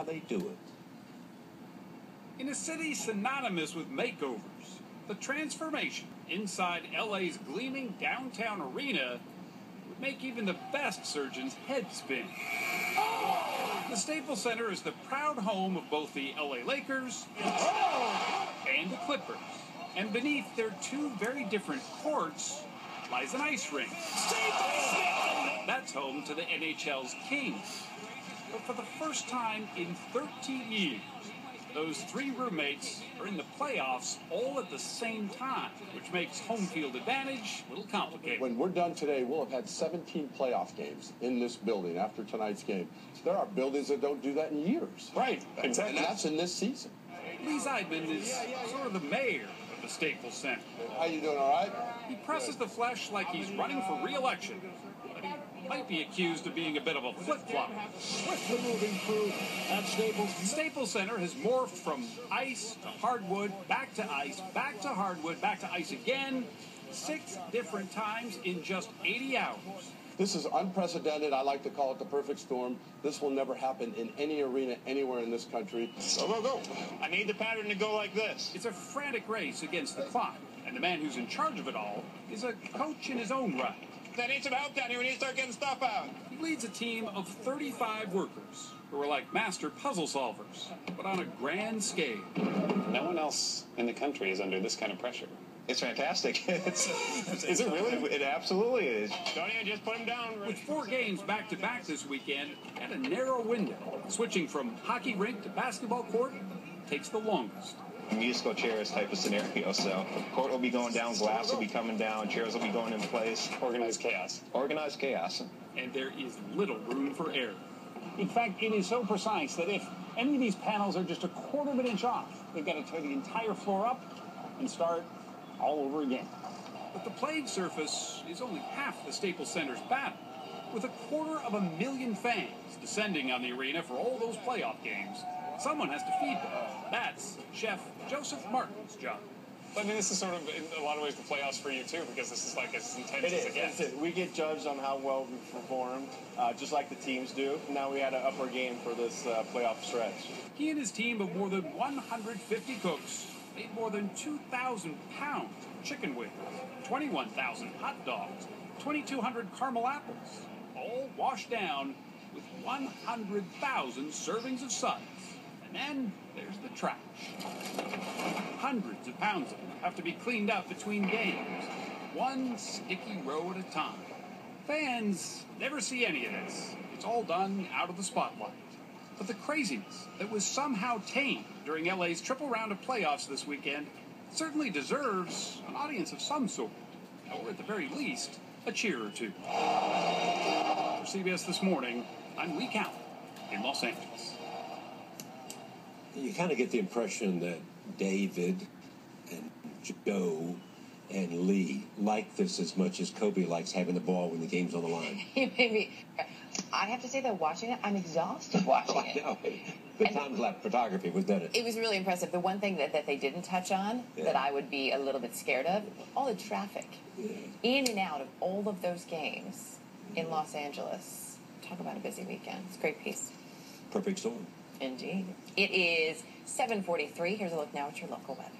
they do it. In a city synonymous with makeovers, the transformation inside LA's gleaming downtown arena would make even the best surgeon's head spin. The Staples Center is the proud home of both the LA Lakers and the Clippers. And beneath their two very different courts lies an ice rink. That's home to the NHL's Kings. But for the first time in 13 years, those three roommates are in the playoffs all at the same time, which makes home field advantage a little complicated. When we're done today, we'll have had 17 playoff games in this building after tonight's game. So there are buildings that don't do that in years. Right, exactly. And that's in this season. Lee Zeidman is sort of the mayor of the Staples Center. How you doing, all right? He presses the flesh like he's running for re-election. But he might be accused of being a bit of a flip-flop. Swiftly moving through at Staples. The Staples Center has morphed from ice to hardwood, back to ice, back to hardwood, back to ice again, 6 different times in just 80 hours. This is unprecedented. I like to call it the perfect storm. This will never happen in any arena anywhere in this country. Go. I need the pattern to go like this. It's a frantic race against the clock, and the man who's in charge of it all is a coach in his own right. That needs some help down here. We need to start getting stuff out. He leads a team of 35 workers who are like master puzzle solvers, but on a grand scale. No one else in the country is under this kind of pressure. It's fantastic. Is it really? It absolutely is. Don't even just put them down. With 4 games back-to-back this weekend, at a narrow window, switching from hockey rink to basketball court takes the longest. Musical chairs type of scenario. So court will be going down, glass will be coming down, chairs will be going in place. Organized chaos. Organized chaos. And there is little room for error. In fact, it is so precise that if any of these panels are just a quarter of an inch off, they've got to tear the entire floor up and start all over again. But the playing surface is only half the Staples Center's battle. With 250,000 fans descending on the arena for all those playoff games, someone has to feed them. That's Chef Joseph Martin's job. I mean, this is sort of, in a lot of ways, the playoffs for you, too, because this is like as intense as it gets. It is. We get judged on how well we performed, just like the teams do. Now we had an upper game for this playoff stretch. He and his team of more than 150 cooks made more than 2,000 pounds of chicken wings, 21,000 hot dogs, 2,200 caramel apples, all washed down with 100,000 servings of suds. And then there's the trash. Hundreds of pounds of them have to be cleaned up between games, one sticky row at a time. Fans never see any of this. It's all done out of the spotlight. But the craziness that was somehow tamed during LA's triple round of playoffs this weekend certainly deserves an audience of some sort, or at the very least, a cheer or two. For CBS This Morning, I'm Lee Cowan in Los Angeles. You kind of get the impression that David and Joe and Lee like this as much as Kobe likes having the ball when the game's on the line. Maybe. I have to say, though, watching it, I'm exhausted watching it. I know. The time-lapse photography was done. It was really impressive. The one thing that they didn't touch on that I would be a little bit scared of, all the traffic in and out of all of those games in Los Angeles. Talk about a busy weekend. It's a great piece. Perfect storm. Indeed. It is 7:43. Here's a look now at your local weather.